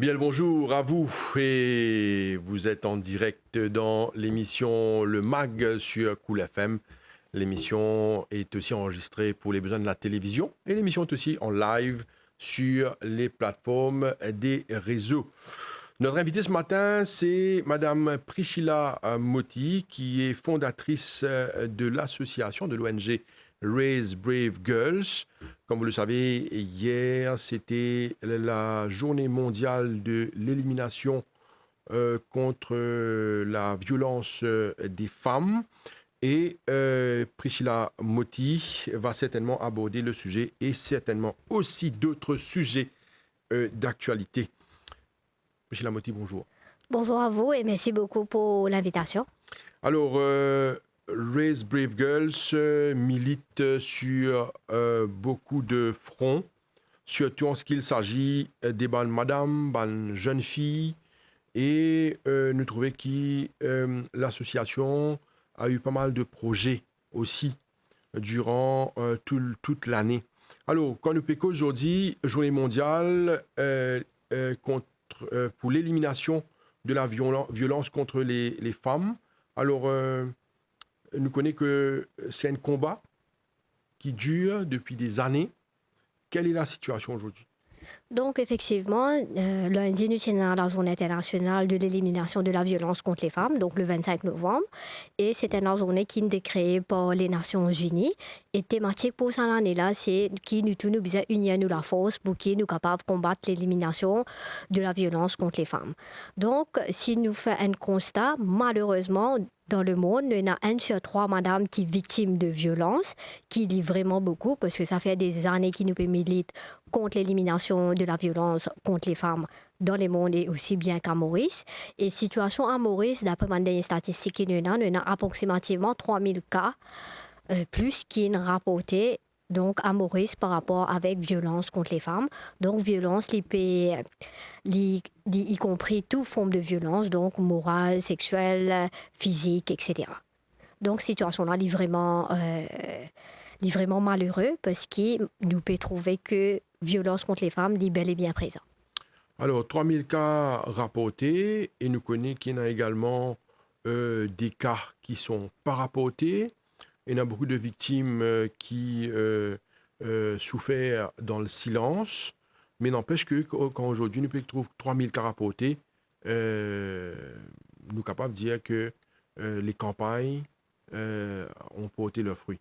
Bien le bonjour à vous et vous êtes en direct dans l'émission Le Mag sur Cool FM. L'émission est aussi enregistrée pour les besoins de la télévision et l'émission est aussi en live sur les plateformes des réseaux. Notre invitée ce matin, c'est Madame Priscilla Motti, qui est fondatrice de l'association de l'ONG Raise Brave Girls. Comme vous le savez, hier, c'était la journée mondiale de l'élimination contre la violence des femmes. Et Priscilla Motti va certainement aborder le sujet et certainement aussi d'autres sujets d'actualité. Priscilla Motti, bonjour. Bonjour à vous et merci beaucoup pour l'invitation. Alors, Raise Brave Girls milite sur beaucoup de fronts, surtout en ce qu'il s'agit des bonnes madames, bonnes jeunes filles, et nous trouvons que l'association a eu pas mal de projets aussi durant toute l'année. Alors, quand nous pécons aujourd'hui, journée mondiale pour l'élimination de la violence contre les femmes. Alors, nous connaissons que c'est un combat qui dure depuis des années. Quelle est la situation aujourd'hui? Donc, effectivement, lundi, nous tenons la journée internationale de l'élimination de la violence contre les femmes, donc le 25 novembre. Et c'est une journée qui est créée par les Nations Unies. Et thématique pour cette année-là, c'est qui nous tous nous besoin unir nous la force pour qui nous capables de combattre l'élimination de la violence contre les femmes. Donc, si nous faisons un constat, malheureusement, dans le monde, il y en a 1 sur 3 madames qui sont victimes de violences, qui lit vraiment beaucoup, parce que ça fait des années qu'ils nous militent contre l'élimination de la violence contre les femmes dans le monde et aussi bien qu'à Maurice. Et situation à Maurice, d'après les statistiques, il y en a approximativement 3000 cas plus qui sont rapportés donc à Maurice par rapport avec violence contre les femmes. Donc violence, y compris toute forme de violence, donc morale, sexuelle, physique, etc. Donc situation là est vraiment malheureux parce que nous pouvons trouver que violence contre les femmes est bel et bien présent. Alors, 3000 cas rapportés et nous connaissons qu'il y en a également des cas qui ne sont pas rapportés. Il y a beaucoup de victimes qui souffrent dans le silence, mais n'empêche que quand aujourd'hui nous trouvons 3000 cas rapportés, nous sommes capables de dire que les campagnes ont porté leurs fruits.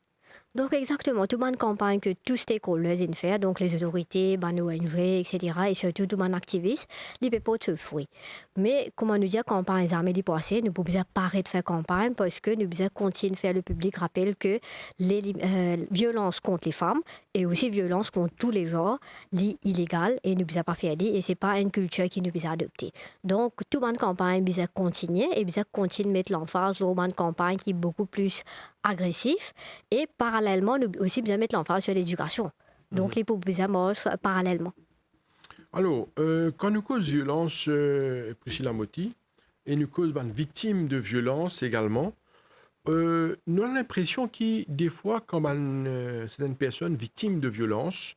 Donc exactement, toute bonne campagne que tous les stakeholders ont fait, donc les autorités, les ONG, etc., et surtout tout le monde activiste, ils peuvent porter fruit. Mais comment nous dire campagne armée du passé, nous pouvons pas arrêter de faire campagne parce que nous devons continuer de faire le public rappel que les violences contre les femmes et aussi violences contre tous les genres, sont illégales et nous ne pouvons pas faire et c'est pas une culture qui nous peut adopter. Donc toute bonne campagne doit continuer et doit continuer de mettre l'emphase sur une campagne qui est beaucoup plus agressif et parallèlement, nous aussi besoin mettre l'emphase sur l'éducation. Donc, les besoin marchent parallèlement. Alors, quand nous causons violence, Priscilla Motti, et nous causons une victime de violence également, nous avons l'impression que des fois, quand certaines personnes victimes de violence,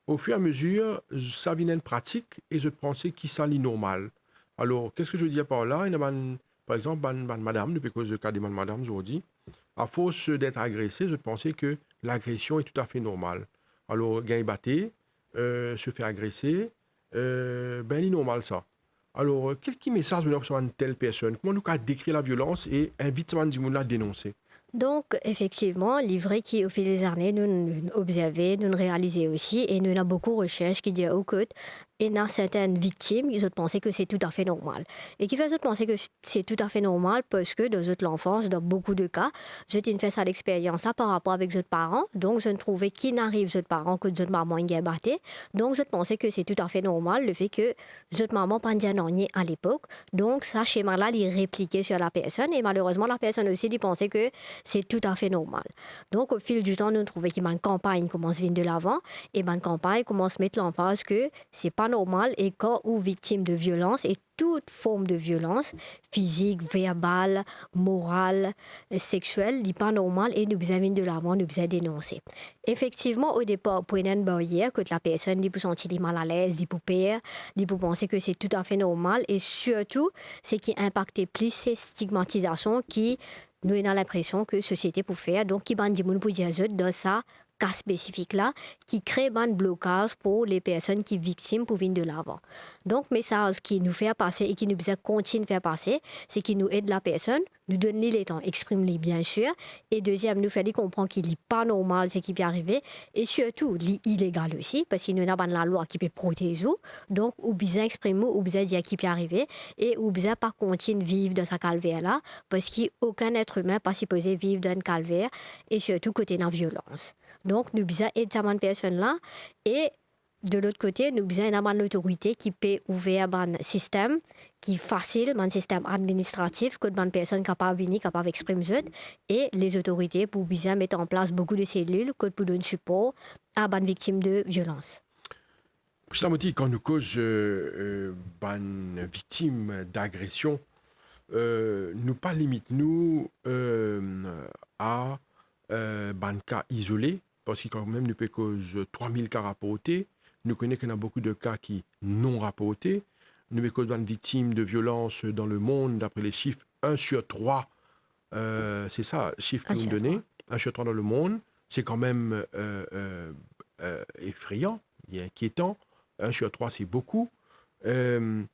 au fur et à mesure, ça vient une pratique et je pensais que ça est normal. Alors, qu'est-ce que je veux dire par là? Il y a par exemple, madame, depuis cause de cas de madame aujourd'hui, à force d'être agressée, je pensais que l'agression est tout à fait normale. Alors, gagner batté, se faire agresser, c'est normal ça. Alors, quel message nous avons une telle personne? Comment nous avons décrit la violence et invite du monde à dénoncer? Donc, effectivement, l'ivraie qui, au fil des années, nous observons, nous réalisons aussi, et nous avons beaucoup de recherches qui disent que et dans certaines victimes, ils ont pensé que c'est tout à fait normal. Et qui fait penser que c'est tout à fait normal parce que dans l'enfance, dans beaucoup de cas, j'ai fait ça l'expérience là par rapport avec les parents. Donc, je ne trouvais qu'il n'arrive les parents que les maman y battait. Donc, je pensais que c'est tout à fait normal le fait que les maman pas dit non à l'époque. Donc, ça schéma-là, il est répliqué sur la personne et malheureusement, la personne aussi, il pensait que c'est tout à fait normal. Donc, au fil du temps, nous trouvons qu'il y a une campagne qui commence à venir de l'avant et une campagne commence à mettre l'emphase que c'est pas pas normal et quand ou victime de violence et toute forme de violence physique, verbale, morale, sexuelle, n'est pas normal et nous besoin de l'avant, nous besoin dénoncer. Effectivement, au départ, pour une barrière que la personne dit pour sentir mal à l'aise, dit pour peur, dit pour penser que c'est tout à fait normal et surtout, ce qui impacte plus ces stigmatisations qui nous avons l'impression que la société peut faire, donc qui va dire pour dire dans ça cas spécifique là qui crée un blocage pour les personnes qui sont victimes pour venir de l'avant. Donc message qui nous fait passer et qui nous besoin continuer de faire passer, c'est qui nous aide la personne, nous donne les temps, exprime-les bien sûr, et deuxième nous fait comprendre qu'il n'est pas normal ce qui peut arriver et surtout illégal aussi parce qu'il n'y a pas la loi qui peut protéger, donc ou besoin exprimer ou besoin dire qui peut arriver et ou besoin pas continuer de vivre dans sa calvaire là parce qu'aucun être humain pas supposé vivre dans une calvaire et surtout côté de la violence. Donc, nous avons besoin d'aider cette personne-là. Et de l'autre côté, nous avons besoin d'avoir l'autorité qui peut ouvrir un système qui est facile, un système administratif, que une personne capable de venir, capable d'exprimer. Et les autorités pour besoin mettre en place beaucoup de cellules pour donner support à une victime de violence. Quand nous causons une victime d'agression, nous pas limite nous à un cas isolé. Parce que quand même, nous peut cause 3000 cas rapportés. Nous connaissons qu'il y a beaucoup de cas qui non rapportés. Nous peut cause une victime de violence dans le monde, d'après les chiffres, 1 sur 3. C'est ça, chiffre que vous me donnez. 1 sur 3 dans le monde. C'est quand même effrayant et inquiétant. 1 sur 3, c'est beaucoup. La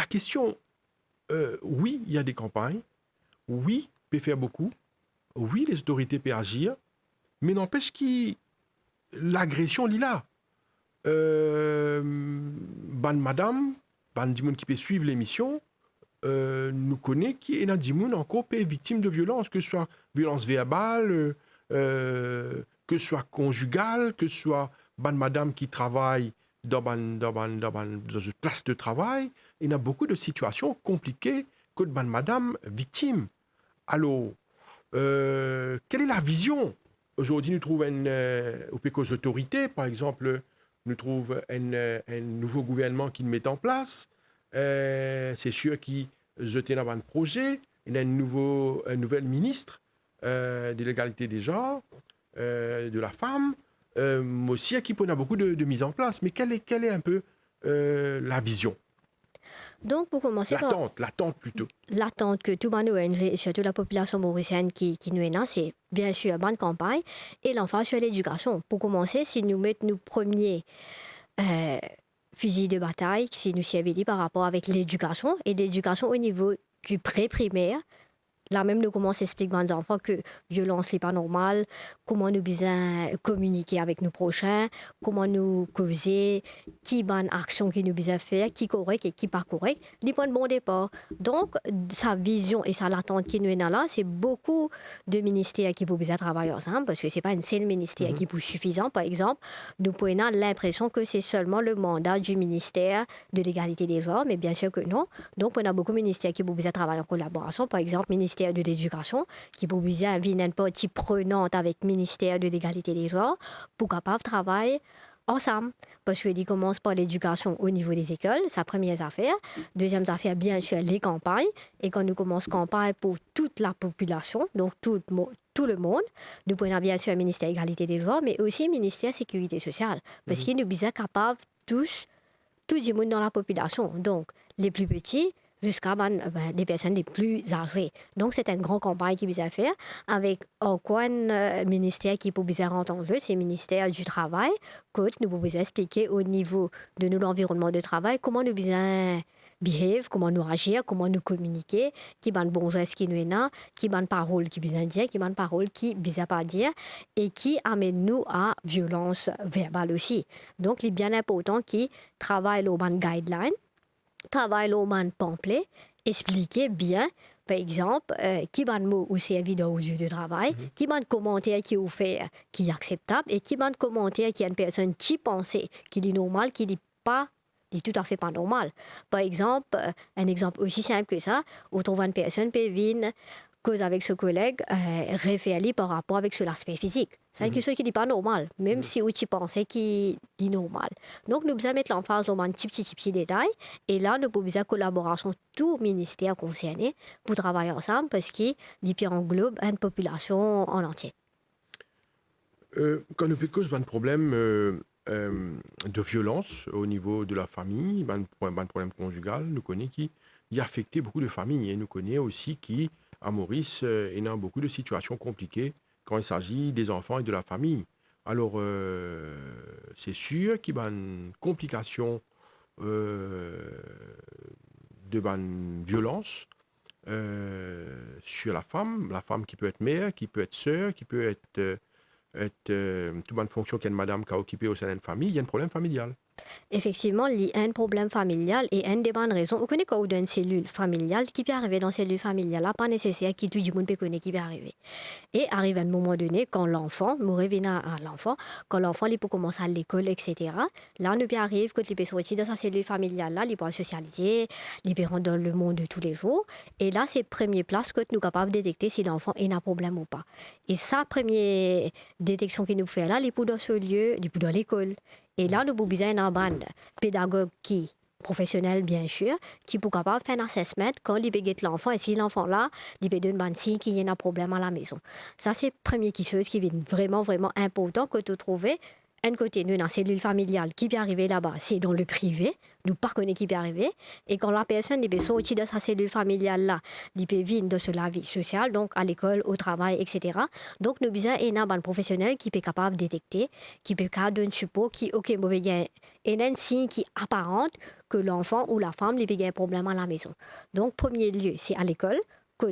question, oui, il y a des campagnes. Oui, peut faire beaucoup. Oui, les autorités peuvent agir, mais n'empêche que l'agression est là. Madame, Dimoun qui peut suivre l'émission, nous connaît qui est Dimoun encore victime de violence, que ce soit violence verbale, que ce soit conjugale, que ce soit madame qui travaille dans une place de travail. Il y a beaucoup de situations compliquées que madame victime. Alors, quelle est la vision? Aujourd'hui, nous trouvons aux autorités, par exemple, nous trouvons un nouveau gouvernement qui nous met en place. C'est sûr qu'il jetait dans un projet. Il y a un nouvel ministre de l'égalité des genres, de la femme, aussi qui a beaucoup de mise en place. Mais quelle est un peu la vision? Donc, pour commencer l'attente plutôt. L'attente que tout le monde et surtout la population mauricienne qui nous est là, c'est bien sûr une bonne campagne et l'emphase sur l'éducation. Pour commencer, si nous mettons nos premiers fusils de bataille, si nous s'y dit par rapport avec l'éducation et l'éducation au niveau du pré-primaire, là même nous commençons à expliquer aux enfants que violence n'est pas normale, comment nous besoin communiquer avec nos prochains, comment nous causer, qui bonne action qui nous besoin faire, qui correct et qui pas correct, des points de bon départ. Donc sa vision et sa l'attente qui nous est là, c'est beaucoup de ministères qui peuvent travailler ensemble parce que c'est pas un seul ministère qui est suffisant. Par exemple, nous pouvons l'impression que c'est seulement le mandat du ministère de l'égalité des genres, mais bien sûr que non. Donc on a beaucoup de ministères qui peuvent travailler en collaboration. Par exemple, ministère de l'Éducation, qui peut bien venir une partie prenante avec le ministère de l'égalité des genres pour capable travailler ensemble. Parce qu'il commence par l'éducation au niveau des écoles, sa première affaire. Deuxième affaire, bien sûr, les campagnes. Et quand nous commençons campagne pour toute la population, donc tout le monde, nous prenons bien sûr le ministère de l'égalité des genres, mais aussi le ministère de la sécurité sociale. Parce qu'il nous sommes capables tous, tout le monde dans la population. Donc, les plus petits, jusqu'à des personnes les plus âgées. Donc, c'est une grande campagne qui vise à faire avec un ministère qui peut bien entendre, c'est le ministère du Travail, que nous pouvons expliquer au niveau de l'environnement de travail comment nous besoin behave, comment nous agir, comment nous communiquer, qui ban bon geste qui nous est là, qui ban parole qui besoin dire, qui ban parole qui besoin pas dire et qui amène nous à violence verbale aussi. Donc, il est bien important qui travaille au ban guideline, travaille au man pamphlet, expliquer bien, par exemple, qui va mot ou servi dans le lieu de travail, qui va commentaire qui est offert, qui est acceptable, et qui va commentaire qui est une personne qui pense, qui est normal, qui n'est pas tout à fait pas normal. Par exemple, un exemple aussi simple que ça, où on trouve une personne peut venir cause avec ce collègue, référé par rapport avec sur l'aspect physique. C'est quelque chose qui n'est pas normal, même si tu pensais qu'il est normal. Donc, nous devons mettre l'emphase dans un petit détail. Et là, nous pouvons faire collaboration tout ministère concerné pour travailler ensemble parce qu'il englobe une population en entier. Quand nous cause un problème de violence au niveau de la famille, un problème conjugal, nous connaissons qui a affecté beaucoup de familles et nous connaissons aussi qui, à Maurice, il y a beaucoup de situations compliquées quand il s'agit des enfants et de la famille. Alors, c'est sûr qu'il y a une complication de violence sur la femme qui peut être mère, qui peut être sœur, qui peut être toute bonne fonction qu'une madame qui a occupé au sein d'une famille, il y a un problème familial. Effectivement, il y a un problème familial et une des bonnes raisons. On connaît quand on a une cellule familiale qui peut arriver dans une cellule familiale, là, pas nécessaire que tout le monde peut connaître qui peut arriver. Et arrive à un moment donné, quand l'enfant, nous revenons à l'enfant, quand l'enfant il peut commencer à l'école, etc., là, nous peut arriver quand il peut sortir de sa cellule familiale, là, il peut socialiser, il peut rentrer dans le monde de tous les jours. Et là, c'est première place que nous sommes capables de détecter si l'enfant est un problème ou pas. Et sa première détection qu'il nous fait là, il peut dans ce lieu, il peut dans l'école. Et là, nous avons besoin d'un bande pédagogue qui professionnel bien sûr, qui peut capable faire un assessment quand il peut guetter l'enfant et si l'enfant là, il peut donner un signe qu'il y a un problème à la maison. Ça c'est première chose qui est vraiment important que tu trouves. Un côté, nous, dans la cellule familiale, qui peut arriver là-bas, c'est dans le privé, nous ne connaissons pas qui peut arriver. Et quand la personne peut sortir de sa cellule familiale-là, il peut vivre dans la vie sociale, donc à l'école, au travail, etc. Donc, nous avons un professionnel qui peut capable de détecter, qui peut donner un support, qui, ok, il y a un signe qui apparente que l'enfant ou la femme il a un problème à la maison. Donc, premier lieu, c'est à l'école.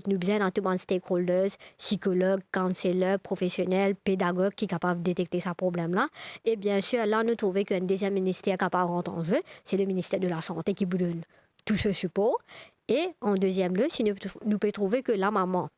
Nous avons dans tout le monde stakeholders, psychologues, counselors, professionnels, pédagogues qui sont capables de détecter ce problème-là. Et bien sûr, là, nous trouvons qu'un deuxième ministère capable de rentrer en jeu, c'est le ministère de la Santé qui vous donne tout ce support. Et en deuxième lieu, si nous pouvons trouver que la maman,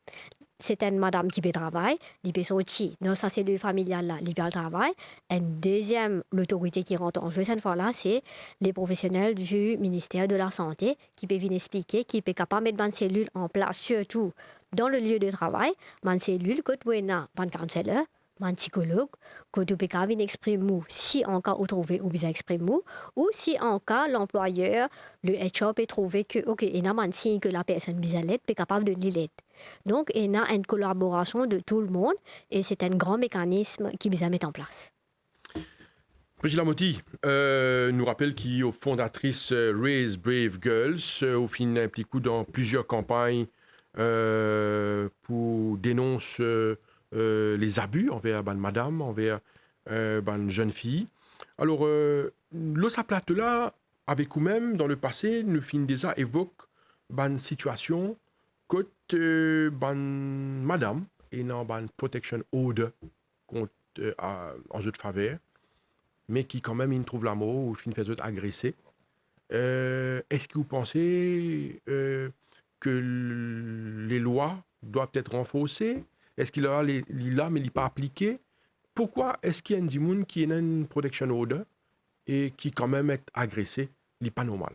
c'est une madame qui peut travailler, elle peut sortir dans sa cellule familiale, là, elle peut travailler. Une deuxième, l'autorité qui rentre en jeu cette fois-là, c'est les professionnels du ministère de la Santé qui peuvent venir expliquer, qui peuvent capable mettre une cellule en place, surtout dans le lieu de travail, une cellule que tu as un counselor, un psychologue, que tu peux venir exprimer si en cas où trouver ou bien exprimer ou si en cas l'employeur, le HR peut trouver que, ok, il y a un signe que la personne bizarre peut capable de l'aide. Donc, il y a une collaboration de tout le monde et c'est un grand mécanisme qui nous a mis en place. Brigitte Lamotti nous rappelle qu'il est fondatrice Raise Brave Girls, au fin implique dans plusieurs campagnes pour dénoncer les abus envers madame, envers jeune fille. Alors, l'osa plate là, avec vous-même, dans le passé, nous fin déjà évoque une situation que madame et dans une protection order contre en jeu de faveur, mais qui quand même il trouve l'amour ou fin fait agresser. Est-ce que vous pensez que les lois doivent être renforcées? Est-ce qu'il a les là mais il n'est pas appliqué? Pourquoi est-ce qu'il y a un dimoun qui a une protection order et qui quand même est agressé? Il n'est pas normal.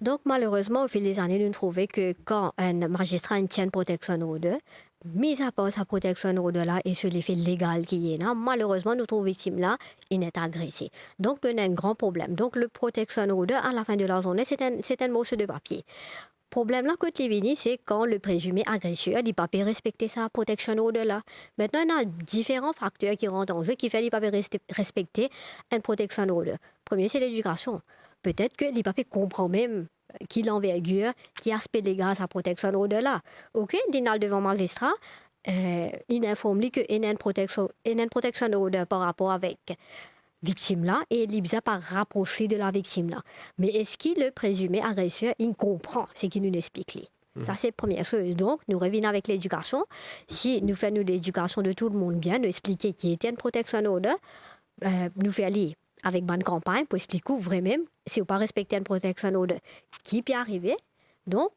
Donc, malheureusement, au fil des années, nous trouvons que quand un magistrat tient une protection order, mis à part sa protection order-là et sur l'effet légal qui est là, malheureusement, nous trouvons victime-là, il est agressé. Donc, il y a un grand problème. Donc, le protection order, à la fin de la journée, c'est un morceau de papier. Le problème là, côté Vini, c'est quand le présumé agresseur n'a pas pu respecter sa protection order-là. Maintenant, il y a différents facteurs qui rentrent en jeu qui font qu'il n'a pas pu respecter une protection order. Premier, c'est l'éducation. Peut-être que les papiers comprennent même qui l'envergure, qui aspect légal à sa protection au-delà. Ok, il est devant magistrat, il informe lui qu'il y a une protection order par rapport avec victime là et il ne pas rapprocher de la victime là. Mais est-ce que le présumé agresseur, il comprend ce qu'il nous explique lui? Ça, c'est la première chose. Donc, nous revenons avec l'éducation. Si nous faisons l'éducation de tout le monde bien, nous expliquer qu'il y a une protection order, nous faisons aller avec bonne campagne pour expliquer vraiment si on pas respecter une protection order qui peut arriver. Donc,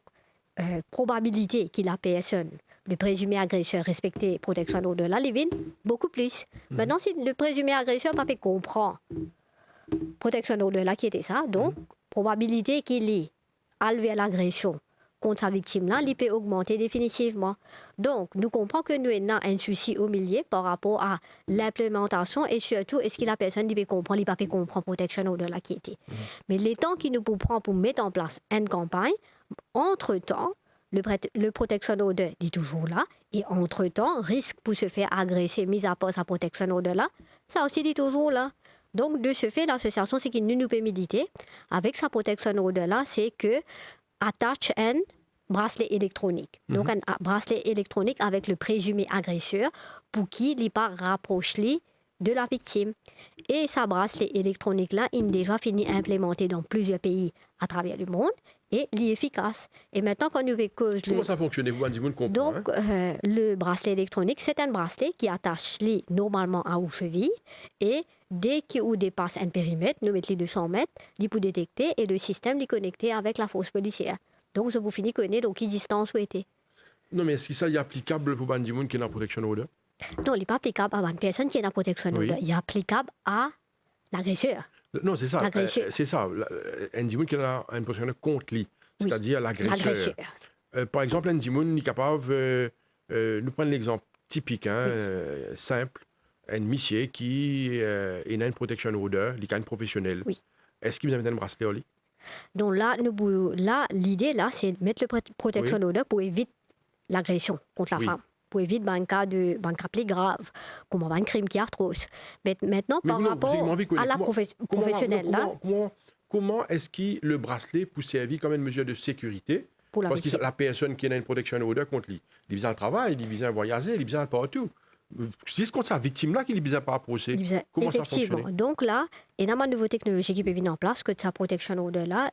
probabilité que la personne, le présumé agresseur, respecte protection order là, il vient beaucoup plus. Maintenant, si le présumé agresseur pas comprend protection order là qui était ça, donc probabilité qu'il est enlevé l'agression contre sa victime-là, il peut augmenter définitivement. Donc, nous comprenons que nous avons un souci au milieu par rapport à l'implémentation et surtout, est-ce que la personne peut comprendre, il ne peut pas comprendre la protection au-delà qui était. Mais les temps qu'il nous prend pour mettre en place une campagne, entre-temps, le protection order est toujours là et entre-temps, risque pour se faire agresser, mis à part sa protection order-là, ça aussi est toujours là. Donc, de ce fait, l'association, c'est qu'il nous peut militer avec sa protection order-là, c'est que attache un bracelet électronique. Donc, un bracelet électronique avec le présumé agresseur pour qu'il n'est pas rapproché de la victime. Et ce bracelet électronique-là, il est déjà fini implémenté dans plusieurs pays à travers le monde et il est efficace. Et maintenant, quand nous cause Comment ça fonctionne? Vous avez comprend, donc, le bracelet électronique, c'est un bracelet qui attache normalement à vos chevilles et dès qu'il dépasse un périmètre, nous mettons les 200 mètres, il peut détecter et le système est connecté avec la force policière. Donc, ça vous finit connaître donc quelle distance vous êtes. Non, mais est-ce que ça est applicable pour les gens qui ont la protection order? Non, il n'est pas applicable à une personne qui est dans la protection order. Il est applicable à l'agresseur. Non, c'est ça. C'est ça. Un gens qui a une protection order contre lui, c'est-à-dire l'agresseur. Par exemple, un gens est capable, nous prenons l'exemple typique, simple, un monsieur qui a une protection order, il a une professionnelle. Oui. Est-ce qu'il vous a un bracelet au lit? Donc là, l'idée, c'est de mettre le protection order pour éviter l'agression contre la femme. Pour éviter un cas plus grave, comme un crime qui est atroce. Mais maintenant, par rapport à la professionnelle, comment est-ce que le bracelet peut servir comme une mesure de sécurité? Parce que la personne qui a une protection order contre lui, il a besoin de travail, il a besoin de voyager, il a besoin de partout. C'est contre sa victime-là qu'il a besoin de pas approcher. Comment ça fonctionne? Donc là, il y a une nouvelle technologie qui peut venir en place, que sa protection order-là,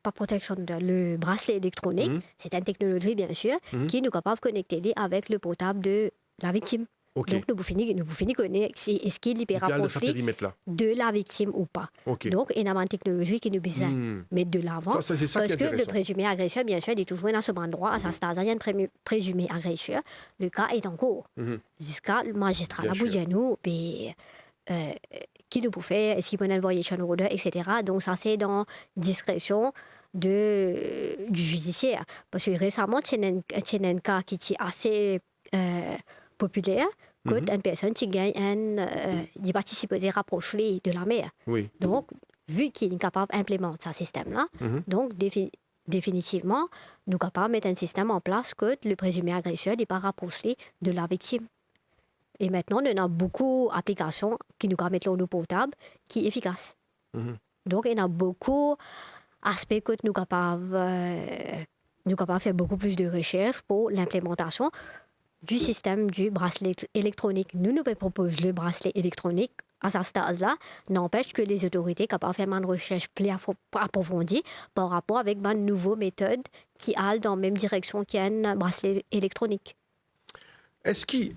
pas protection order, le bracelet électronique, c'est une technologie, bien sûr, qui nous capable de connecter avec le portable de la victime. Okay. Donc, nous pouvons finir connaître est-ce qu'il est rapproché de la victime ou pas. Okay. Donc, il y a une technologie qui nous besoin mettre de l'avant. Ça, parce que le présumé agresseur, bien sûr, il est toujours dans ce endroit. À sa stade, il y a un présumé agresseur. Le cas est en cours. Jusqu'à le magistrat, la Boudjanou, qui nous peut faire, est-ce qu'il peut envoyer chez nous, etc. Donc, ça, c'est dans discrétion du judiciaire. Parce que récemment, il y a un cas qui est assez populaire, que une personne qui gagne des participants rapprochés de la mère. Oui. Donc, vu qu'il est capable d'implémenter ce système-là, donc définitivement, nous sommes capables de mettre un système en place que le présumé agresseur n'est pas rapproché de la victime. Et maintenant, on a beaucoup d'applications qui nous permettent de nos portables qui sont efficaces. Donc, il y a beaucoup d'aspects que nous sommes capables de faire beaucoup plus de recherches pour l'implémentation du système du bracelet électronique. Nous proposons le bracelet électronique à ce stade-là, n'empêche que les autorités sont capables de faire une recherche plus approfondie par rapport avec une nouvelle méthode qui allent dans la même direction qu'un bracelet électronique. Est-ce qu'il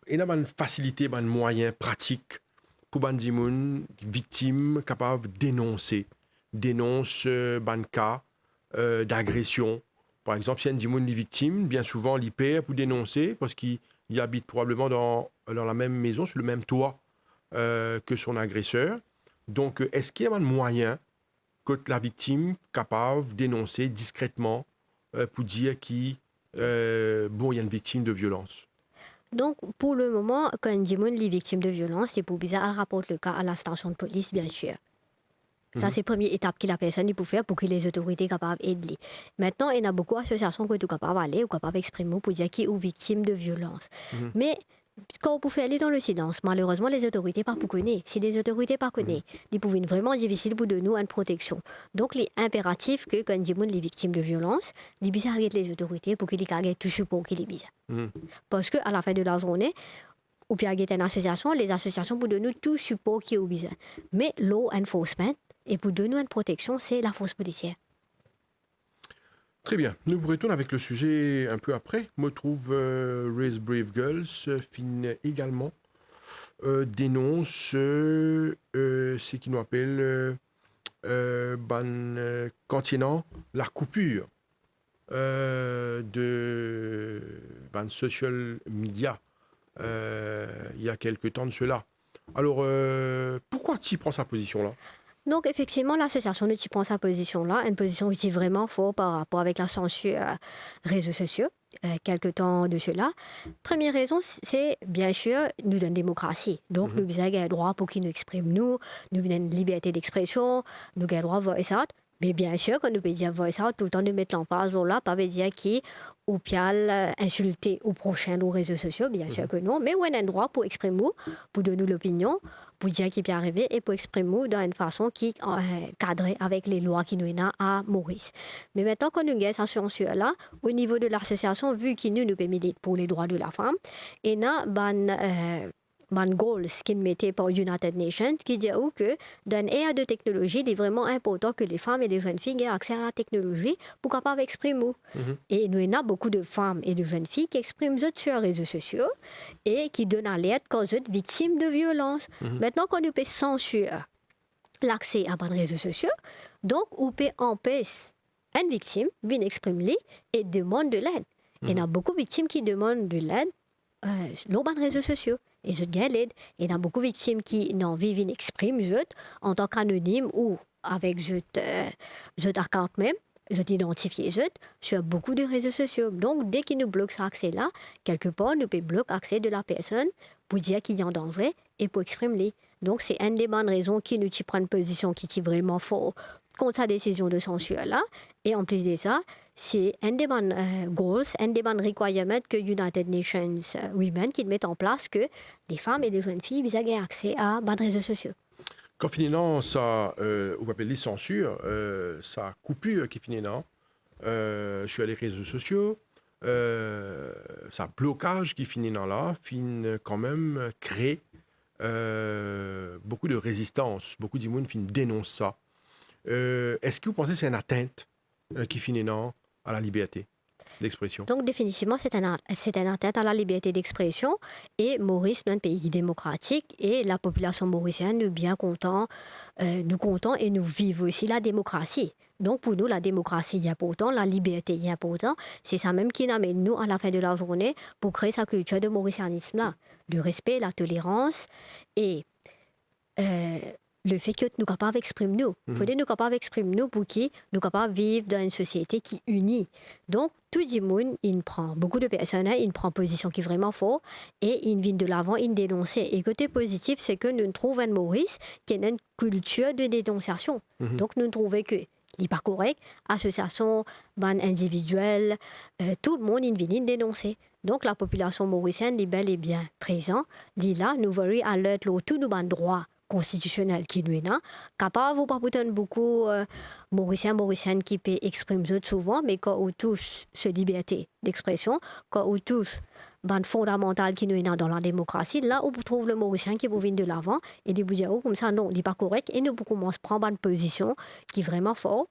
y a une facilité, un moyen pratique pour les victimes capables de dénoncer un cas d'agression? Par exemple, si un gens est victime, bien souvent, il perd pour dénoncer parce qu'il habite probablement dans la même maison, sur le même toit que son agresseur. Donc, est-ce qu'il y a un moyen que la victime est capable de dénoncer discrètement pour dire qu'il y a une victime de violence? Donc, pour le moment, quand un gens est victime de violence, c'est pour bizarre, elle rapporte le cas à la station de police, bien sûr. Ça, c'est la première étape que la personne peut faire pour que les autorités soient capables d'aider. Maintenant, il y a beaucoup d'associations qui sont capables d'aller ou capables d'exprimer pour dire qui est victime de violence. Mais quand on peut aller dans le silence, malheureusement, les autorités ne connaissent pas. Si les autorités ne connaissent pas, ils peuvent vraiment difficile pour nous une protection. Donc, il est impératif que quand on est victime de violence, ils puissent arrêter les autorités pour qu'ils aient tout support qu'ils ont. Parce qu'à la fin de la journée, ou bien il y a une association, les associations pour donner tout support qu'ils ont besoin. Mais law enforcement, et pour donner une protection, c'est la force policière. Très bien. Nous retournons avec le sujet un peu après. Je me trouve Raise Brave Girls également dénonce ce qui nous appelle contenant la coupure de social media il y a quelque temps de cela. Alors, pourquoi tu prends sa position là? Donc, effectivement, l'association nous prend sa position-là, une position qui est vraiment forte par rapport avec la censure réseaux sociaux, quelque temps de cela. Première raison, c'est bien sûr, nous donne démocratie. Donc, nous avons le droit pour qu'ils nous expriment, nous avons une liberté d'expression, nous avons le droit de voice out. Mais bien sûr, quand nous pouvons dire voice out, tout le temps nous mettre l'emphase là, pas veut dire qui ou pial insulter au prochain aux réseaux sociaux, bien sûr que non. Mais on a un droit pour exprimer, pour donner l'opinion, pour dire qui peut arriver et pour exprimer d'une façon qui cadre avec les lois qui nous ont à Maurice. Mais maintenant, quand nous avons cette censure-là, au niveau de l'association, vu qu'il nous milite pour les droits de la femme, et là, goals qui mettait par United Nations, qui dit que dans une ère de technologie, il est vraiment important que les femmes et les jeunes filles aient accès à la technologie pour pouvoir exprimer. Et nous avons beaucoup de femmes et de jeunes filles qui expriment sur les réseaux sociaux et qui donnent alerte quand ils sont victimes de violences. Maintenant, quand nous peut censurer l'accès à les réseaux sociaux, donc on peut empêcher une victime de exprimer et demande de l'aide. Il y a beaucoup de victimes qui demandent de l'aide sur les réseaux sociaux. Et je gagne l'aide. Et il y a beaucoup de victimes qui n'ont envie d'exprimer en tant qu'anonyme ou avec je account même, je t'identifier sur beaucoup de réseaux sociaux. Donc, dès qu'ils nous bloquent cet accès-là, quelque part, nous pouvons bloquer l'accès de la personne pour dire qu'il y a un danger et pour exprimer. Donc, c'est une des bonnes raisons qui nous prend une position qui est vraiment forte contre sa décision de censure-là. Et en plus de ça, c'est un des bons goals, un des bons requirements que United Nations Women qui met en place que les femmes et les jeunes filles aient accès à les réseaux sociaux. Quand finalement, ça, on appelle les censures, ça coupure qui finalement sur les réseaux sociaux, ça blocage qui finalement là, quand même crée beaucoup de résistance, beaucoup de monde dénoncent ça. Est-ce que vous pensez que c'est une atteinte qui finalement à la liberté d'expression? Donc, définitivement, c'est une atteinte à la liberté d'expression. Et Maurice, c'est un pays démocratique et la population mauricienne est bien content, nous comptons et nous vivons aussi la démocratie. Donc, pour nous, la démocratie est importante, la liberté est importante. C'est ça même qui amène nous, à la fin de la journée, pour créer sa culture de mauricianisme-là. Le respect, la tolérance et le fait que nous sommes capables d'exprimer nous. Il faut que nous sommes capables d'exprimer nous pour que nous sommes capables de vivre dans une société qui unit. Donc, tout le monde, il prend beaucoup de personnes, il prend position qui est vraiment forte et il vient de l'avant, il dénonce. Et côté positif, c'est que nous trouvons un Maurice qui a une culture de dénonciation. Donc, nous trouvons que n'est pas correct, association, ban individuelle, tout le monde vient dénoncer. Donc la population mauricienne est bel et bien présente. Là, nous voyons à l'heure tous nos droits constitutionnels qui nous sont capable vous pas beaucoup mauriciennes qui peuvent exprimer souvent, mais quand on touche cette liberté d'expression, quand on touche ban fondamental qui nous est dans la démocratie, là on trouve le mauricien qui vous vient de l'avant et de vous dire comme ça non, il n'est pas correct et nous commençons à prendre une position qui est vraiment forte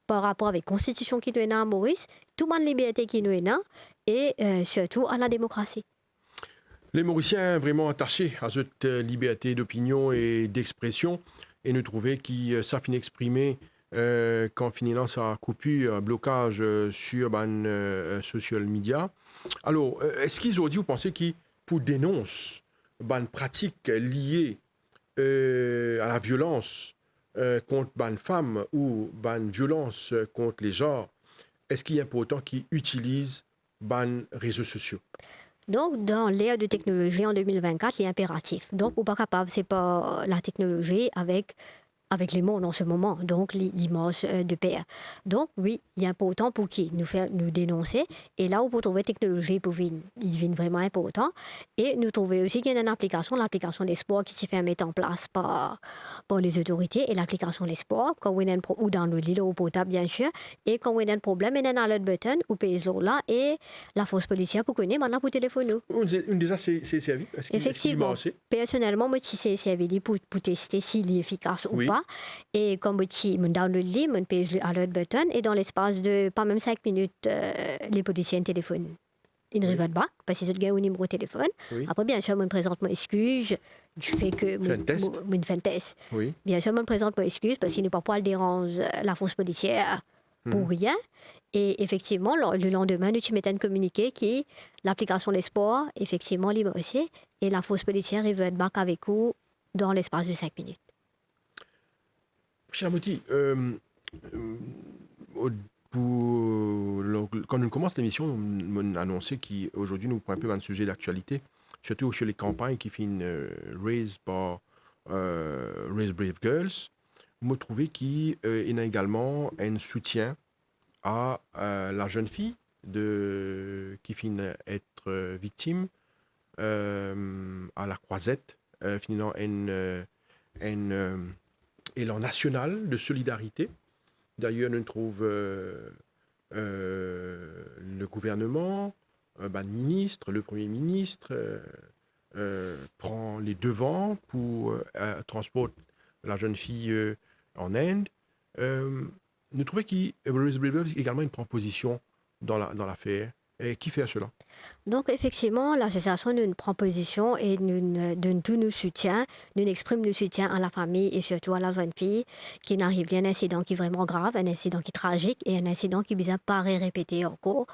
par rapport avec la constitution qui nous est à Maurice, toute la liberté qui nous est et surtout à la démocratie. Les Mauriciens vraiment attachés à cette liberté d'opinion et d'expression et nous trouver qui ça finit exprimer quand finalement ça coupure, blocage sur social media. Alors, est-ce qu'ils ont dit, vous pensez qu'ils pour dénoncer une pratique liée à la violence contre une femme ou une violence contre les genres, est-ce qu'il est important qu'ils utilisent les réseaux sociaux? Donc, dans l'ère de technologie en 2024, il est impératif. Donc, on n'est pas capable, c'est pas la technologie avec les mots en ce moment, donc l'image de pair. Donc, oui, il est important pour qui nous dénoncer. Et là où pour trouver technologie, il devient vraiment important. Et nous trouvons aussi qu'il y a une application, l'application des sports qui se fait mettre en place par les autorités et l'application des sports, quand on a ou dans le lit ou portable, bien sûr. Et quand on a un problème, on a un alert button ou pèse là et la force policière pour connaître maintenant pour téléphoner. Une déjà, c'est servi? Effectivement. Personnellement, moi, c'est servi pour tester s'il est efficace ou pas. Et comme je download le lit, je pèse le alert button et dans l'espace de pas même 5 minutes, les policiers téléphonent. Ils revient back parce qu'ils ont gagné un numéro de téléphone. Oui. Après, bien sûr, je me présente mon excuse du fait que je fais un test. Oui. Bien sûr, je me présente mon excuse parce qu'il n'est pas pour déranger la force policière pour rien. Et effectivement, le lendemain, nous mettons un communiqué qui l'application des sports, effectivement, libre aussi. Et la force policière revient back avec vous dans l'espace de 5 minutes. Chilamoti, quand on commence l'émission, on a annoncé qu'aujourd'hui, nous prenons un peu un sujet d'actualité, surtout sur les campagnes qui finissent Raise par Raise Brave Girls. Moi, trouvé qu'il y a également un soutien à la jeune fille qui finit être victime à la Croisette, finalement un élan national de solidarité. D'ailleurs, on trouve le gouvernement, le ministre, le Premier ministre prend les devants pour transporter la jeune fille en Inde. Nous trouvons qu'il également une proposition dans l'affaire. Et qui fait cela? Donc, effectivement, l'association nous prend position et nous donne tout nos soutiens. Nous exprime nos soutiens à la famille et surtout à la jeune fille qui n'arrive pas à un incident qui est vraiment grave, un incident qui est tragique et un incident qui vient pas répéter encore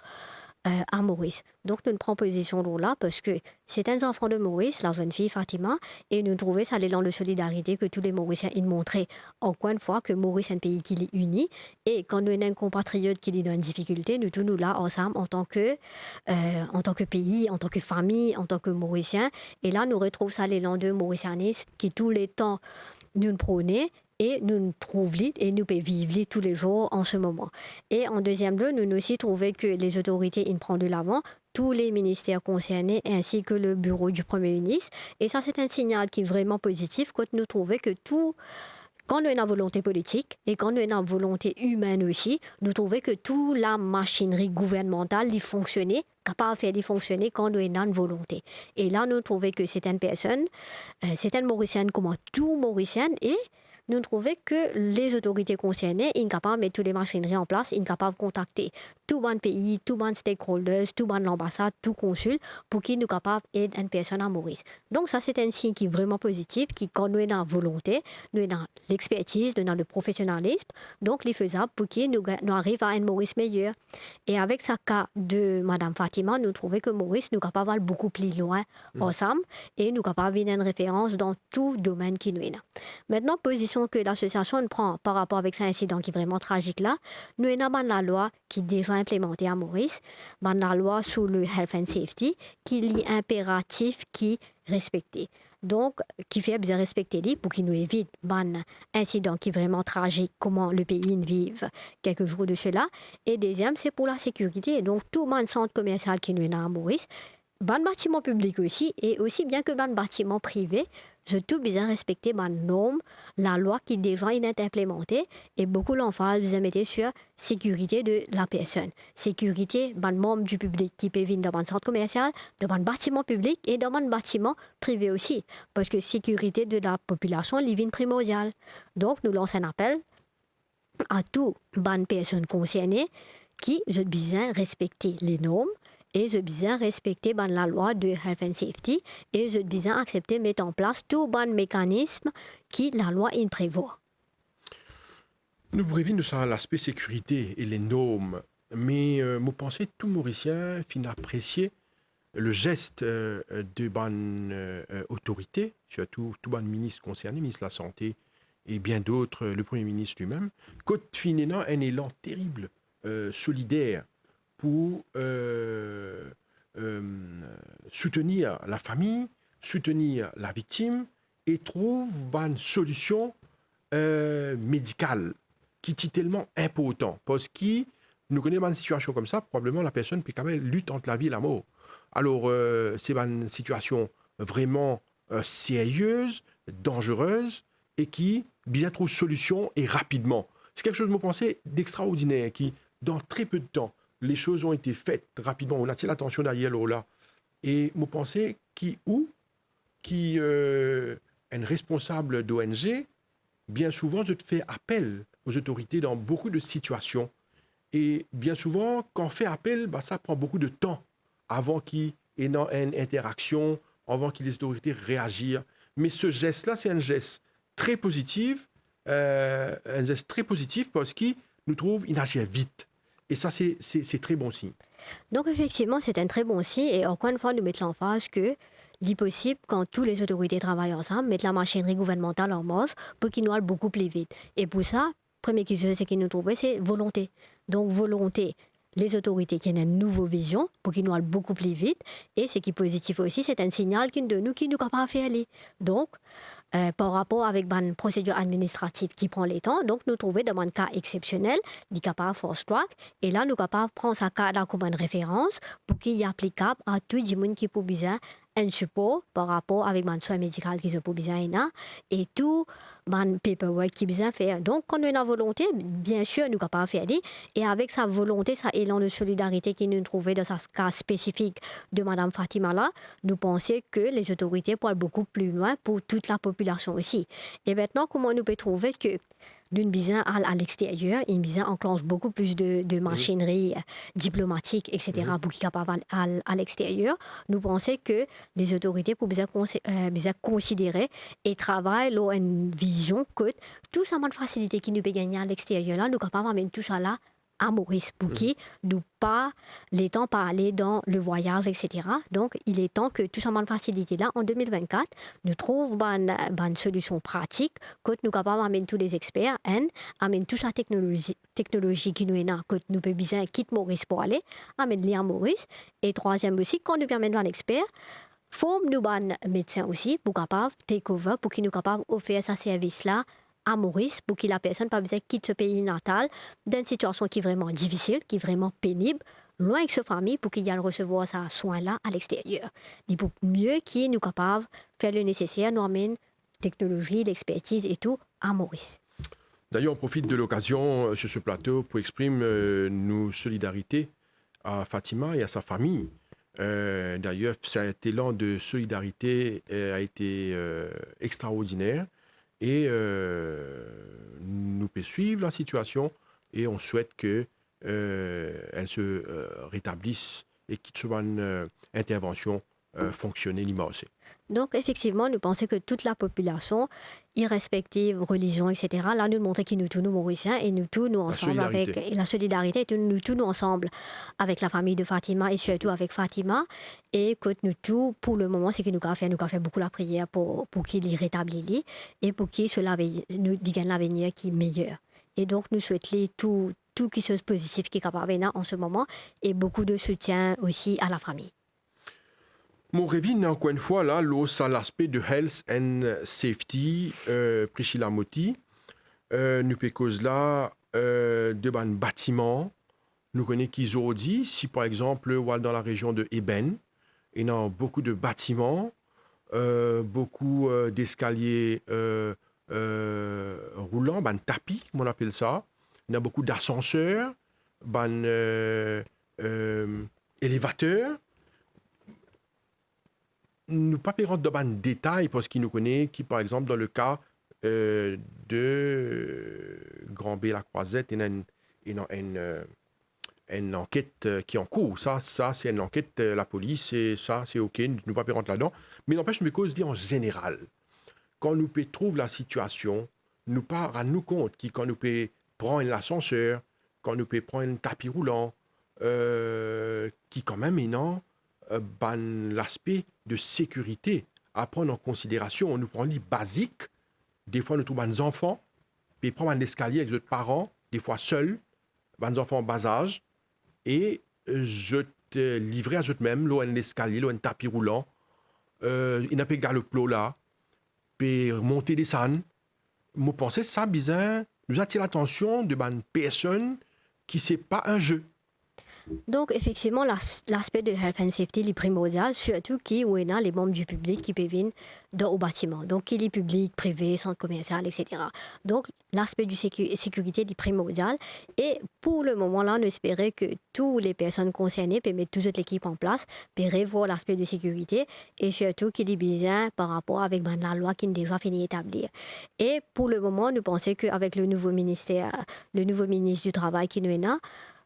à Maurice. Donc, nous prenons position là parce que c'est un enfant de Maurice, la jeune fille Fatima, et nous trouvons ça l'élan de solidarité que tous les Mauriciens ont montré encore une fois que Maurice est un pays qui est uni et quand nous avons un compatriote qui est dans une difficulté, nous tous nous là ensemble en tant que pays, en tant que famille, en tant que Mauriciens. Et là, nous retrouvons ça l'élan de mauricianisme qui tous les temps nous prônons et nous nous trouvons et nous pouvons vivre tous les jours en ce moment. Et en deuxième lieu, nous aussi trouvons que les autorités ils prennent de l'avant, tous les ministères concernés ainsi que le bureau du Premier ministre. Et ça, c'est un signal qui est vraiment positif quand nous trouvons que quand nous avons une volonté politique et quand nous avons une volonté humaine aussi, nous trouvons que toute la machinerie gouvernementale y fonctionnait, capable de faire fonctionner quand nous avons une volonté. Et là, nous trouvons que c'est une personne, c'est une Mauricienne comme tout Mauricien et nous trouvons que les autorités concernées sont capables de mettre toutes les machineries en place, sont capables de contacter tout le pays, tout le stakeholders, tout l'ambassade, tout consul, pour qu'ils soient capables d'aider une personne à Maurice. Donc ça, c'est un signe qui est vraiment positif, qui quand nous sommes dans la volonté, nous sommes dans l'expertise, nous sommes dans le professionnalisme, donc les faisables pour qu'ils nous arrivent à un Maurice meilleur. Et avec ce cas de Mme Fatima, nous trouvons que Maurice nous capable d'aller beaucoup plus loin ensemble et nous capable d'avoir une référence dans tout domaine qui nous est là. Maintenant, position que l'association prend par rapport avec cet incident qui est vraiment tragique là, nous avons la loi qui est déjà implémentée à Maurice, la loi sur le health and safety, qui est impératif qui est respecté. Donc, qui fait bien respecter lui pour qu'il nous évite un incident qui est vraiment tragique, comment le pays vive quelques jours de cela. Et deuxième, c'est pour la sécurité. Donc, tout le centre commercial qui nous est à Maurice, ban bâtiment public aussi, et aussi bien que ban bâtiment privé, je tout bien respecter ma norme, la loi qui déjà est implémentée, et beaucoup l'emphase vous mettez sur sécurité de la personne, sécurité ban membre du public qui peut venir dans un centre commercial, dans un bâtiment public et dans un bâtiment privé aussi, parce que sécurité de la population est une primordiale. Donc nous lançons un appel à toutes les personnes concernées qui je bien respecter les normes et je bien respecter la loi de health and safety et je bien accepter mettre en place tout bon mécanisme qui la loi in prévoit. Nous revenons sur l'aspect sécurité et les normes, mais je pense que tout Mauricien finit apprécier le geste de bonne autorité, surtout tout bon ministre concerné, ministre de la Santé et bien d'autres, le Premier ministre lui-même, quand finalement un élan terrible, solidaire, pour soutenir la famille, soutenir la victime et trouve une solution médicale qui est tellement importante. Parce que nous connaissons une situation comme ça, probablement la personne peut quand même lutter entre la vie et la mort. Alors, c'est une situation vraiment sérieuse, dangereuse et qui bien trouve solution et rapidement. C'est quelque chose, je pensais, d'extraordinaire qui, dans très peu de temps, les choses ont été faites rapidement. On attire l'attention derrière là. Et je pensais un responsable d'ONG, bien souvent, je te fais appel aux autorités dans beaucoup de situations. Et bien souvent, quand on fait appel, ça prend beaucoup de temps avant qu'il y ait une interaction, avant que les autorités réagissent. Mais ce geste-là, c'est un geste très positif, parce qu'il nous trouve qu'il agit vite. Et ça, c'est très bon signe. Donc, effectivement, c'est un très bon signe. Et encore une fois, nous mettons l'emphase que il est possible, quand toutes les autorités travaillent ensemble, mettre la machinerie gouvernementale en marche pour qu'il nous aille beaucoup plus vite. Et pour ça, première question c'est qu'il nous trouve, c'est volonté. Donc, volonté. Les autorités qui ont une nouvelle vision pour qu'ils nous aillent beaucoup plus vite. Et ce qui est positif aussi, c'est un signal qui nous est capable de faire aller. Donc, par rapport avec une procédure administrative qui prend les temps, donc nous trouvons dans un cas exceptionnel, nous capable force track, et là nous capables prendre ce cas là comme une référence pour qu'il est applicable à tout le monde qui peut besoin un support par rapport avec un soin médical qui peut besoin et tout un paperwork qui besoin faire. Donc quand on a une volonté, bien sûr nous capables faire aller, et avec sa volonté, ça élan de solidarité qui nous trouvait dans ce cas spécifique de Madame Fatima là, nous pensons que les autorités pourraient aller beaucoup plus loin pour toute la population aussi. Et maintenant, comment nous pouvons trouver que d'une besoin à l'extérieur, une besoin enclenche beaucoup plus de machinerie diplomatique, etc., pour qu'il capable à l'extérieur. Nous pensons que les autorités pour besoin considérer et travailler là une vision que tout ça de facilité qui nous peut gagner à l'extérieur là, nous capables d'amener tout ça là à Maurice pour qui nous pas les temps pas aller dans le voyage, etc. Donc, il est temps que tout ça de facilité là, en 2024, nous trouvions une solution pratique que nous capables d'amener tous les experts, amener toute la technologie qui nous est là, que nous pouvons besoin quitter Maurice pour aller, amener à Maurice. Et troisième aussi, quand nous permettons un expert, faut nous un médecin aussi pour capable take over, pour qu'il nous capable offrir ce service là à Maurice pour que la personne pas besoin quitte ce pays natal dans une situation qui est vraiment difficile, qui est vraiment pénible, loin de sa famille pour qu'il y ait recevoir ce soin-là à l'extérieur. Il faut mieux qu'il nous capable de faire le nécessaire, nous amène technologie, l'expertise et tout à Maurice. D'ailleurs, on profite de l'occasion sur ce plateau pour exprimer nos solidarités à Fatima et à sa famille. D'ailleurs, cet élan de solidarité a été extraordinaire. Et nous pouvons suivre la situation et on souhaite qu'elle se rétablisse et qu'il soit une intervention fonctionnelle aussi. Donc, effectivement, nous pensons que toute la population, irrespective religion, etc., là, nous montrons que nous tous, nous Mauriciens, et nous tous, nous ensemble, avec la solidarité, nous tous, nous ensemble, avec la famille de Fatima, et surtout avec Fatima, et que nous tous, pour le moment, c'est que nous avons fait beaucoup la prière pour qu'il y rétablisse, et pour qu'il nous digne l'avenir qui est meilleur. Et donc, nous souhaitons tout qui soit positif qui est capable en ce moment, et beaucoup de soutien aussi à la famille. Mon revient encore une fois là, l'aspect de health and safety, Priscilla Moti, nous pécose là de ban bâtiment, nous connaissons qu'ils ont dit, si par exemple, dans la région de Eben, il y a beaucoup de bâtiments, beaucoup d'escaliers roulants, ban tapis, on appelle ça, il y a beaucoup d'ascenseurs, ban élévateurs. Nous ne pouvons pas rentrer dans les détails parce qu'il nous connaît, qui par exemple dans le cas de Grand B la Croisette, il y a une enquête qui est en cours. Ça c'est une enquête la police et ça c'est ok, nous ne pouvons pas rentrer là-dedans. Mais n'empêche, mes causes dit en général, quand nous trouvons la situation, nous pas rendre compte que quand nous pouvons prendre l'ascenseur, quand nous pouvons prendre un tapis roulant, qui quand même est l'aspect de sécurité à prendre en considération. On nous prend les basiques. Des fois, nous trouvons des enfants, puis ils prennent un escalier avec leurs parents, des fois seuls, des enfants en bas âge, et je te livrer à eux-mêmes, un escalier, un tapis roulant, il n'a pas gagné le plot là, puis monter des scènes. Moi, pensais ça bizarre, nous attire l'attention de personnes qui ne c'est pas un jeu. Donc, effectivement, l'aspect de health and safety est primordial, surtout qui où il y a les membres du public qui peuvent venir au bâtiment. Donc, qui est public, privé, centre commercial, etc. Donc, l'aspect de sécurité est primordial. Et pour le moment-là, on espérait que toutes les personnes concernées peuvent mettre toute l'équipe en place, puis revoir l'aspect de sécurité et surtout qu'il est besoin par rapport avec la loi qui est déjà finie d'établir. Et pour le moment, nous pensons qu'avec le nouveau ministre du Travail qui nous est là,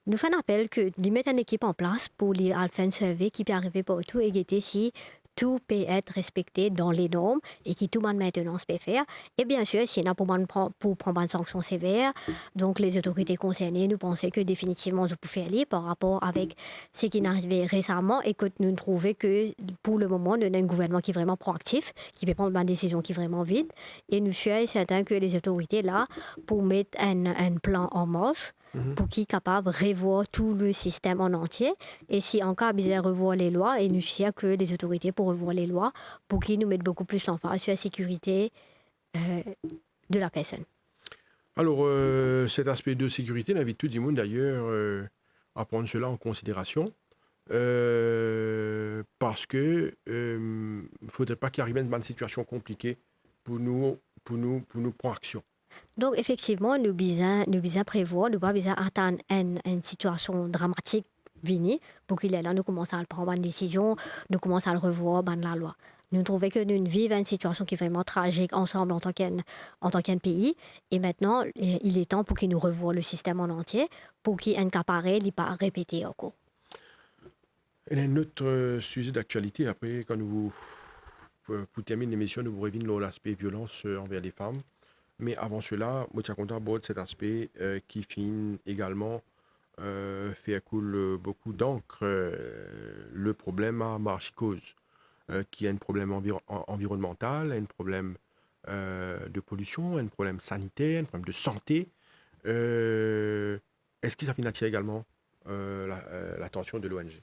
nous faisons un appel que de mettre une équipe en place pour les faire un survey qui peut arriver partout et guetter si tout peut être respecté dans les normes et qui tout le monde maintenant peut faire. Et bien sûr, s'il y en a pour prendre une sanction sévère, donc les autorités concernées nous pensaient que définitivement je pouvais aller par rapport avec ce qui est arrivé récemment et que nous trouvons que pour le moment, nous avons un gouvernement qui est vraiment proactif, qui peut prendre une décision qui est vraiment vite. Et nous sommes certains que les autorités là, pour mettre un plan en marche, pour qu'ils soient capables de revoir tout le système en entier. Et si encore besoin de revoir les lois, et nous sommes que les autorités pour revoir les lois, pour qu'ils nous mettent beaucoup plus l'emphase sur la sécurité de la personne. Alors, cet aspect de sécurité, on invite tout le monde d'ailleurs à prendre cela en considération. Parce que ne faudrait pas qu'il arrive dans une situation compliquée pour nous prendre action. Donc, effectivement, nous devons prévoir, nous ne devons pas attendre une situation dramatique venir pour qu'il est là, nous commençons à prendre une décision, nous commençons à le revoir dans la loi. Nous trouvons que nous vivons une situation qui est vraiment tragique ensemble en tant qu'un pays. Et maintenant, il est temps pour qu'il nous revoie le système en entier, pour qu'il ait un pareil, il ne pas répéter encore. Il y a un autre sujet d'actualité. Après, quand pour terminer l'émission, nous vous revenons l'aspect violence envers les femmes. Mais avant cela, moi, je suis content de cet aspect qui finit également fait couler beaucoup d'encre le problème à Marchicose, qui a un problème environnemental, un problème de pollution, un problème sanitaire, un problème de santé. Est-ce que ça finit d'attirer également l'attention de l'ONG?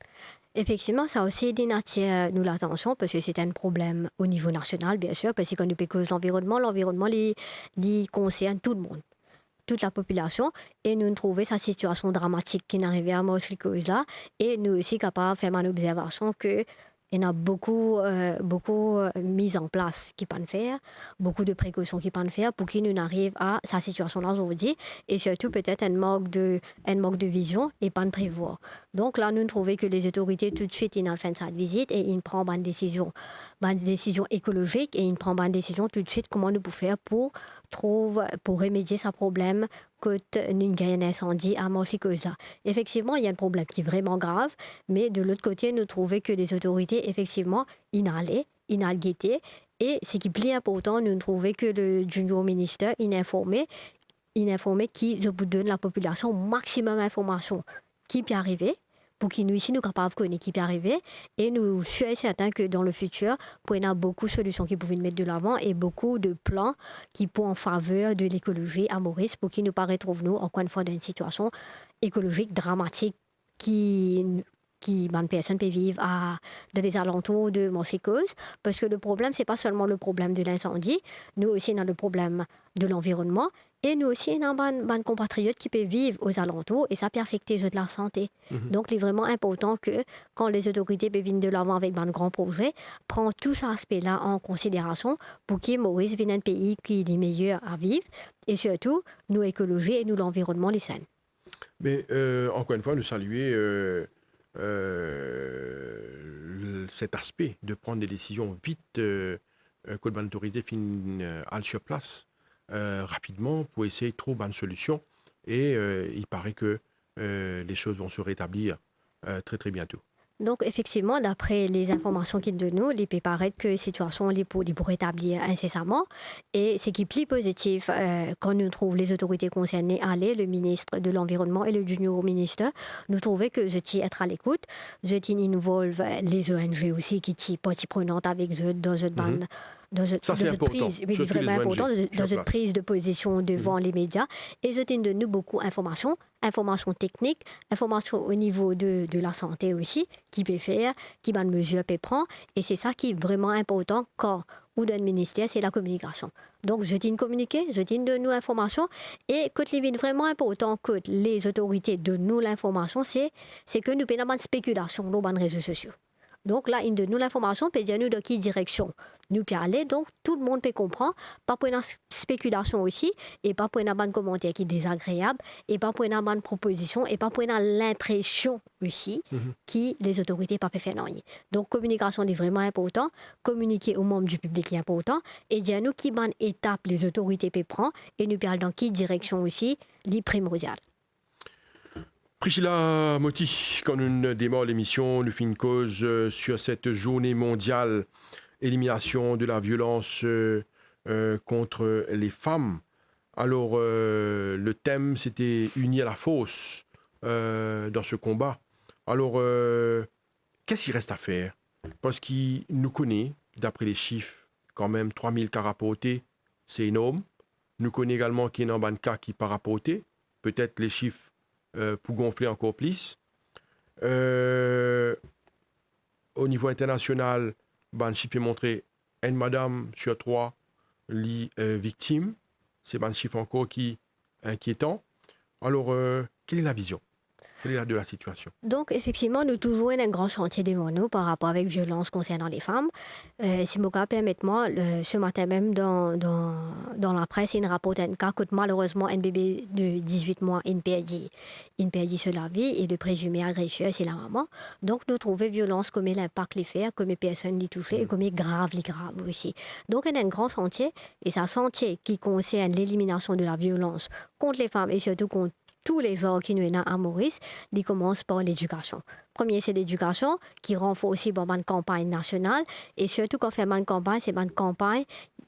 Effectivement, ça a aussi attire nous l'attention parce que c'est un problème au niveau national, bien sûr, parce que quand nous cause l'environnement, il concerne tout le monde, toute la population, et nous trouvons sa situation dramatique qui n'arrivait à cause là, et nous aussi capables de faire une observation que il y a beaucoup mis en place qui peuvent faire, beaucoup de précautions qui peuvent faire pour qu'ils nous arrivent à sa situation là aujourd'hui et surtout peut-être un manque de vision et pas de prévoir. Donc là, nous trouvons que les autorités tout de suite ils ont fait cette visite et ils prennent une décision écologique et ils prennent une décision tout de suite comment nous pouvons faire pour remédier ce problème que nous avons un incendie à Marchicose. Effectivement, il y a un problème qui est vraiment grave, mais de l'autre côté, nous trouvons que les autorités, effectivement, ils ont guetté. Et ce qui est plus important, nous trouvons que le junior ministre, il informé qu'ils donnent la population au maximum d'informations qui peut arriver, pour qu'ils nous ici nous capables de connaître qui peut arriver et nous sommes certains que dans le futur pour y avoir beaucoup de solutions qui pouvaient mettre de l'avant et beaucoup de plans qui pour en faveur de l'écologie à Maurice pour qu'ils nous pas retrouvent nous encore une fois dans une situation écologique dramatique qui bonne personne peut vivre dans les alentours de Marchicose parce que le problème c'est pas seulement le problème de l'incendie, nous aussi on a le problème de l'environnement et nous aussi on a des compatriotes qui peuvent vivre aux alentours et ça peut affecter de la santé. Donc il est vraiment important que quand les autorités peuvent venir de l'avant avec un grand projet, prendre tout cet aspect-là en considération pour que Maurice vienne un pays qui est meilleur à vivre et surtout nous écologie et nous l'environnement les sains. Mais encore une fois, nous saluer cet aspect de prendre des décisions vite que l'autorité finit sur place rapidement pour essayer de trouver une solution et il paraît que les choses vont se rétablir très très bientôt. Donc, effectivement, d'après les informations qu'il donne nous, il peut paraître que la situation est pour rétablir incessamment. Et ce qui est plus positif, quand nous trouvons les autorités concernées aller, le ministre de l'Environnement et le junior ministre, nous trouvons que je tiens être à l'écoute. Je tiens involve les ONG aussi qui sont partie prenante avec eux dans cette bande. Ça, c'est important. C'est vraiment important dans une prise de position devant les médias. Et je donne de nous beaucoup d'informations, informations techniques, informations au niveau de la santé aussi, qui peut faire, qui bonne mesure peut prendre. Et c'est ça qui est vraiment important quand ou dans le ministère, c'est la communication. Donc, je dis de communiquer, je dis de nous l'information. Et quand il est vraiment important que les autorités donnent nous l'information, c'est que nous n'avons pas de spéculation dans les réseaux sociaux. Donc là, il donne nous l'information, peut dire nous dans quelle direction nous peut aller. Donc tout le monde peut comprendre, pas pour une spéculation aussi, et pas pour une bonne commentaire qui est désagréable, et pas pour une bonne proposition, et pas pour une l'impression aussi que les autorités pas faire non. Donc communication est vraiment important, communiquer aux membres du public est important, et dire nous qui bonne étape les autorités peuvent prendre, et nous parlons dans quelle direction aussi, les primordial. Priscilla Moti, quand nous démarrons l'émission, nous faisons une cause sur cette journée mondiale élimination de la violence contre les femmes. Alors, le thème, c'était Unis à la fosse dans ce combat. Alors, qu'est-ce qu'il reste à faire? Parce qu'il nous connaît, d'après les chiffres, quand même 3000 cas rapportés, c'est énorme. Nous connaît également qu'il y a un cas qui pas rapporté. Peut-être les chiffres pour gonfler encore plus. Au niveau international, le chiffre est montré une madame sur 3 victimes. C'est un chiffre encore qui est inquiétant. Alors, quelle est la vision? Quelle est la de la situation? Donc, effectivement, nous toujours un grand chantier devant nous par rapport avec violence concernant les femmes. Si mon cas permettez-moi, ce matin même dans la presse, il rapporte un cas que malheureusement un bébé de 18 mois il perdit sur la vie et le présumé agresseur, c'est la maman. Donc, nous trouvons violence comme l'impact les faire, comme les personnes les touchées et comme les graves aussi. Donc, il y a un grand chantier et c'est un chantier qui concerne l'élimination de la violence contre les femmes et surtout contre tous les gens qui nous sont à Maurice, ils commencent par l'éducation. Premier, c'est l'éducation qui renforce aussi une campagne nationale. Et surtout, quand on fait une campagne, c'est une campagne,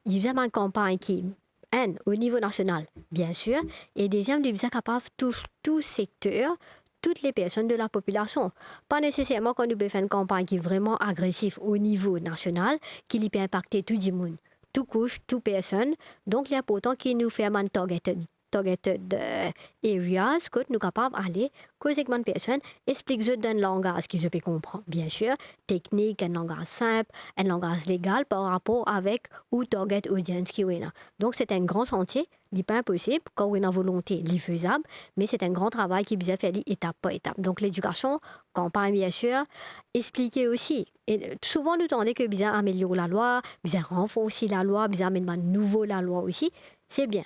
une campagne qui est au niveau national, bien sûr. Et deuxième, ils sont capables de tout secteur, toutes les personnes de la population. Pas nécessairement quand nous faisons une campagne qui est vraiment agressive au niveau national, qui peut impacter tout le monde, tout couche, toute personne. Donc, il est important qu'il nous fait un targeted areas que nous sommes capables d'aller causer avec une personne, expliquer d'un langage qui je peux comprendre, bien sûr, technique, un langage simple, un langage légal par rapport avec ou target audience qui est là. Donc c'est un grand chantier, il n'est pas impossible quand on a une volonté, il est faisable, mais c'est un grand travail qui est fait étape par étape. Donc l'éducation, campagne bien sûr, expliquer aussi. Et souvent nous entendons que bien améliorer la loi, bien renforcer la loi, bien améliorer nouveau la loi aussi, c'est bien.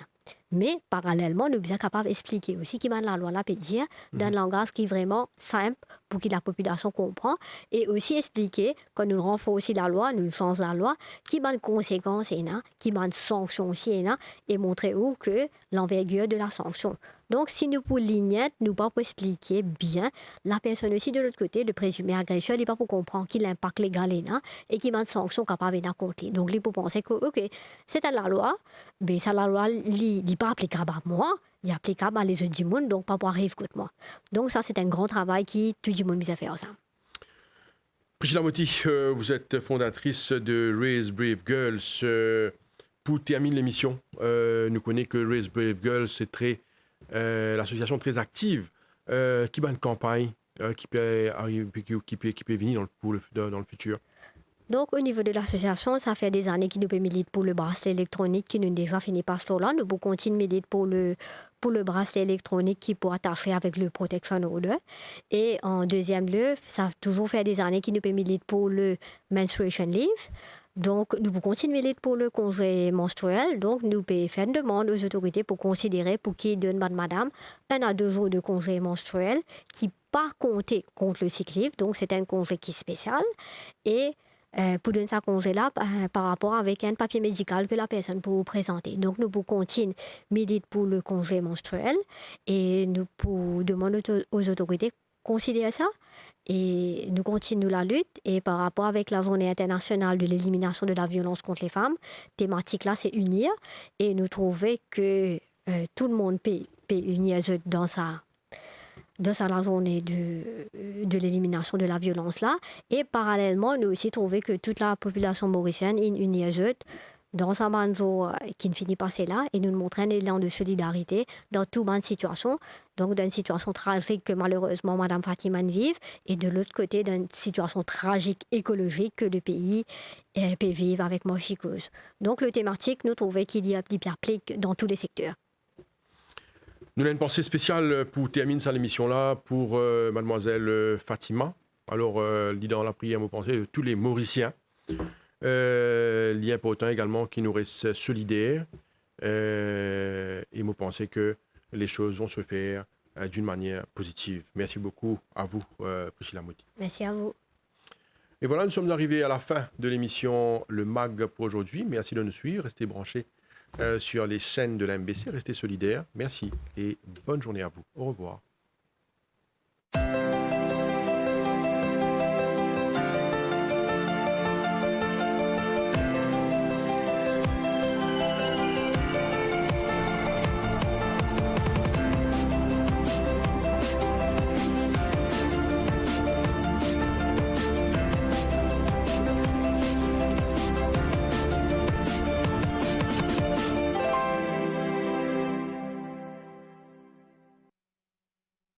Mais parallèlement, nous sommes capables d'expliquer aussi qui la loi là peut dire d'un langage qui est vraiment simple pour que la population comprenne et aussi expliquer quand nous renforçons la loi, nous changeons la loi, qui a une conséquence qui a une sanction aussi et montrer où que l'envergure de la sanction. Donc, si nous pour lignette, nous pas pour expliquer bien, la personne aussi de l'autre côté, le présumé agresseur, il pas pour comprendre qu'il l'impact légal est là et qu'il y a une sanction capable d'en compter. Donc, il pour penser que, ok, c'est la loi, mais ça, la loi, il n'est pas applicable à moi, il est applicable à les autres du monde, donc pas pour arriver contre moi. Donc, ça, c'est un grand travail qui tout le monde a fait ça. Priscilla Moti, vous êtes fondatrice de Raise Brave Girls. Pour terminer l'émission, nous connaissons que Raise Brave Girls, c'est l'association très active qui a une campagne qui peut venir dans le futur. Donc, au niveau de l'association, ça fait des années que nous militons pour le bracelet électronique qui nous déjà fini par ce là. Nous continuons de militer pour le bracelet électronique qui peut attacher avec le protection order. Et en deuxième lieu, ça a toujours fait des années que nous militons pour le menstruation leave. Donc, nous pouvons continuer à militer pour le congé menstruel. Donc, nous pouvons faire une demande aux autorités pour considérer pour qu'ils donnent madame 1 à 2 jours de congé menstruel qui pas compter contre le cycle. Donc, c'est un congé qui est spécial. Et pour donner ce congé-là par rapport avec un papier médical que la personne peut présenter. Donc, nous pouvons continuer à militer pour le congé menstruel et nous pouvons demander aux autorités de considérer ça. Et nous continuons la lutte. Et par rapport avec la journée internationale de l'élimination de la violence contre les femmes, thématique là, c'est unir. Et nous trouvons que tout le monde peut unir dans la journée de l'élimination de la violence là. Et parallèlement, nous aussi trouvons que toute la population mauricienne est unie dans un bandeau qui ne finit pas là et nous montrons un élan de solidarité dans toute bonne situation. Donc, dans une situation tragique que malheureusement Mme Fatima vive et de l'autre côté, dans une situation tragique écologique que le pays peut vivre avec Mochicose. Donc, le thématique, nous trouvons qu'il y a des applique dans tous les secteurs. Nous avons une pensée spéciale pour terminer cette émission-là pour mademoiselle Fatima. Alors, dans la prière, vous pensez tous les Mauriciens. Il est important également qu'ils nous restent solidaires. Et vous pensez que les choses vont se faire d'une manière positive. Merci beaucoup à vous, Priscilla Moti. Merci à vous. Et voilà, nous sommes arrivés à la fin de l'émission Le MAG pour aujourd'hui. Merci de nous suivre. Restez branchés sur les chaînes de la MBC. Restez solidaires. Merci et bonne journée à vous. Au revoir.